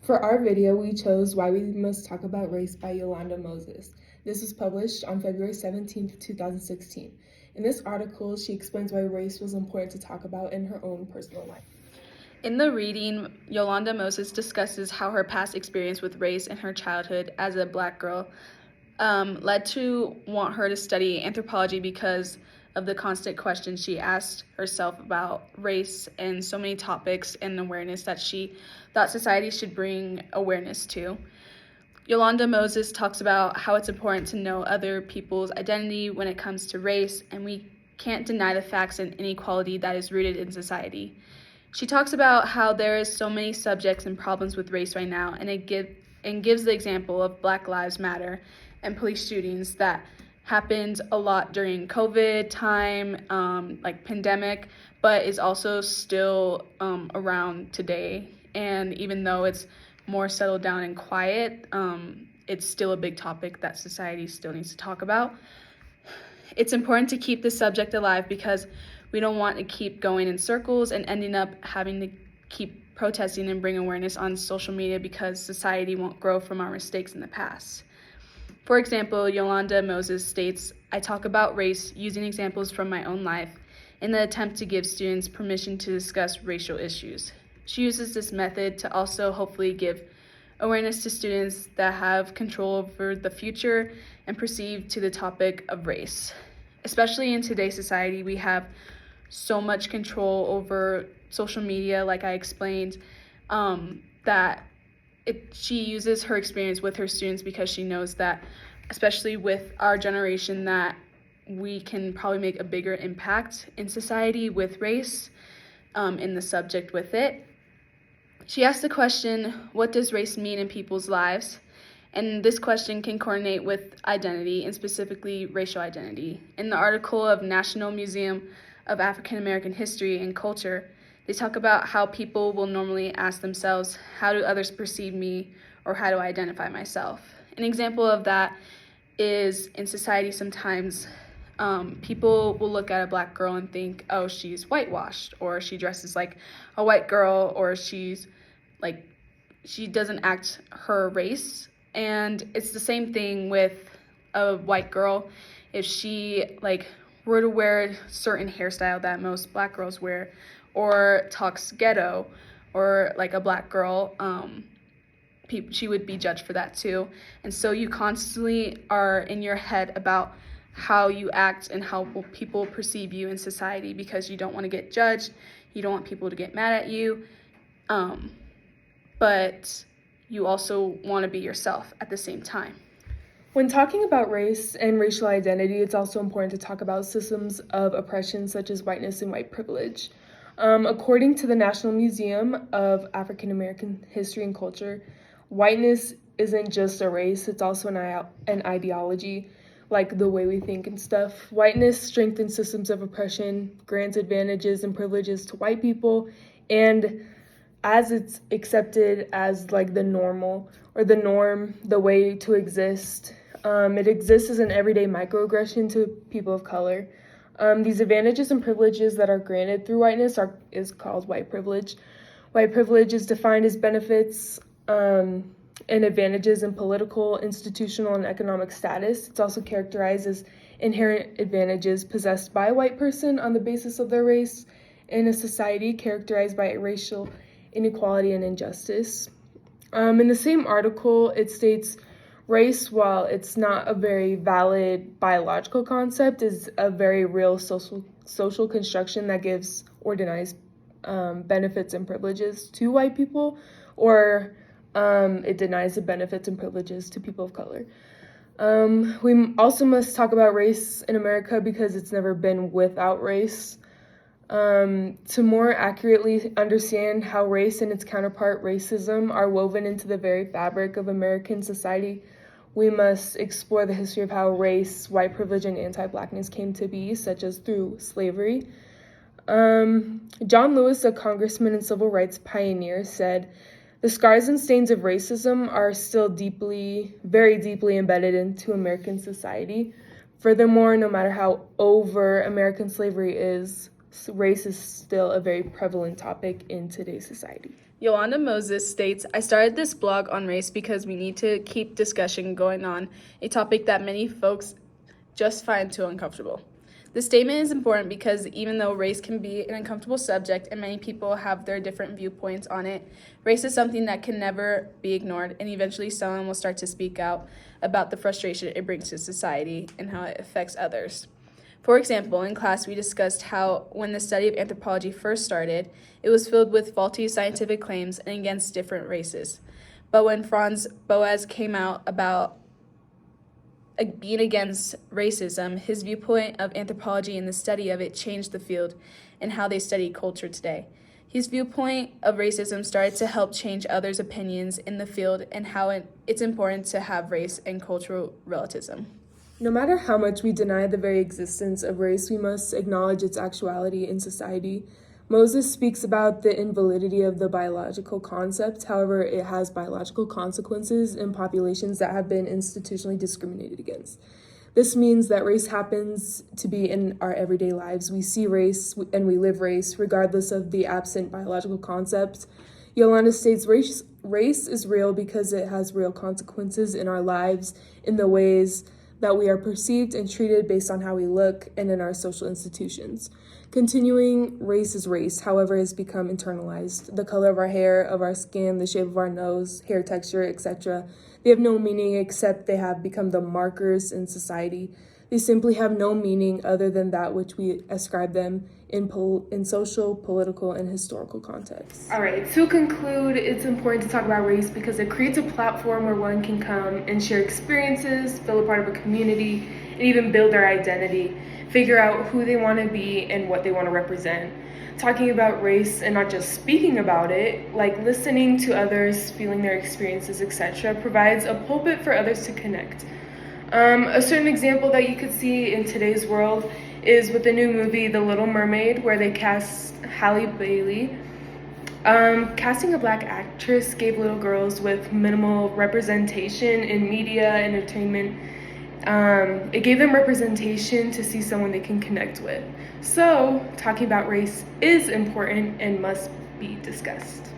For our video, we chose Why We Must Talk About Race by Yolanda Moses. This was published on February 17th, 2016. In this article, she explains why race was important to talk about in her own personal life. In the reading, Yolanda Moses discusses how her past experience with race in her childhood as a Black girl led to want her to study anthropology because of the constant questions she asked herself about race and so many topics and awareness that she thought society should bring awareness to. Yolanda Moses talks about how it's important to know other people's identity when it comes to race, and we can't deny the facts and inequality that is rooted in society. She talks about how there is so many subjects and problems with race right now, and gives the example of Black Lives Matter and police shootings that happened a lot during COVID time, like pandemic, but is also still around today. And even though it's more settled down and quiet, it's still a big topic that society still needs to talk about. It's important to keep this subject alive because we don't want to keep going in circles and ending up having to keep protesting and bring awareness on social media because society won't grow from our mistakes in the past. For example, Yolanda Moses states, "I talk about race using examples from my own life in the attempt to give students permission to discuss racial issues." She uses this method to also hopefully give awareness to students that have control over the future and perceive to the topic of race. Especially in today's society, we have so much control over social media, like I explained, that she uses her experience with her students because she knows that, especially with our generation, that we can probably make a bigger impact in society with race, in the subject with it. She asked the question, what does race mean in people's lives? And this question can coordinate with identity, and specifically racial identity. In the article of National Museum of African American History and Culture, they talk about how people will normally ask themselves, how do others perceive me, or how do I identify myself? An example of that is in society sometimes people will look at a Black girl and think, oh, she's whitewashed, or she dresses like a white girl, or she doesn't act her race. And it's the same thing with a white girl. If she were to wear a certain hairstyle that most Black girls wear, or talks ghetto, or like a Black girl, she would be judged for that too. And so you constantly are in your head about how you act and how people perceive you in society because you don't want to get judged, you don't want people to get mad at you, but you also want to be yourself at the same time. When talking about race and racial identity, it's also important to talk about systems of oppression such as whiteness and white privilege. According to the National Museum of African American History and Culture, whiteness isn't just a race, it's also an ideology, like the way we think and stuff. Whiteness strengthens systems of oppression, grants advantages and privileges to white people, and as it's accepted as the normal or the norm, the way to exist, it exists as an everyday microaggression to people of color. These advantages and privileges that are granted through whiteness is called white privilege. White privilege is defined as benefits and advantages in political, institutional, and economic status. It's also characterized as inherent advantages possessed by a white person on the basis of their race in a society characterized by racial inequality and injustice. In the same article, it states, race, while it's not a very valid biological concept, is a very real social construction that gives or denies benefits and privileges to white people, or it denies the benefits and privileges to people of color. We also must talk about race in America because it's never been without race. To more accurately understand how race and its counterpart, racism, are woven into the very fabric of American society, we must explore the history of how race, white privilege, and anti-Blackness came to be, such as through slavery. John Lewis, a congressman and civil rights pioneer, said, "The scars and stains of racism are still very deeply embedded into American society. Furthermore, no matter how over American slavery is, race is still a very prevalent topic in today's society. Yolanda Moses states, I started this blog on race because we need to keep discussion going on a topic that many folks just find too uncomfortable. The statement is important because even though race can be an uncomfortable subject and many people have their different viewpoints on it, race is something that can never be ignored, and eventually someone will start to speak out about the frustration it brings to society and how it affects others. For example, in class we discussed how when the study of anthropology first started, it was filled with faulty scientific claims and against different races. But when Franz Boas came out about being against racism, his viewpoint of anthropology and the study of it changed the field and how they study culture today. His viewpoint of racism started to help change others' opinions in the field and how it's important to have race and cultural relativism. No matter how much we deny the very existence of race, we must acknowledge its actuality in society. Moses speaks about the invalidity of the biological concept. However, it has biological consequences in populations that have been institutionally discriminated against. This means that race happens to be in our everyday lives. We see race and we live race regardless of the absent biological concept. Yolanda states race is real because it has real consequences in our lives, in the ways that we are perceived and treated based on how we look and in our social institutions. Continuing, race is race, however, has become internalized. The color of our hair, of our skin, the shape of our nose, hair texture, etc. They have no meaning except they have become the markers in society. They simply have no meaning other than that which we ascribe them in social, political, and historical contexts. All right, to conclude, it's important to talk about race because it creates a platform where one can come and share experiences, feel a part of a community, and even build their identity, figure out who they want to be and what they want to represent. Talking about race and not just speaking about it, like listening to others, feeling their experiences, etc., provides a pulpit for others to connect. A certain example that you could see in today's world is with the new movie The Little Mermaid, where they cast Halle Bailey. Casting a black actress gave little girls with minimal representation in media, entertainment, it gave them representation to see someone they can connect with. So, talking about race is important and must be discussed.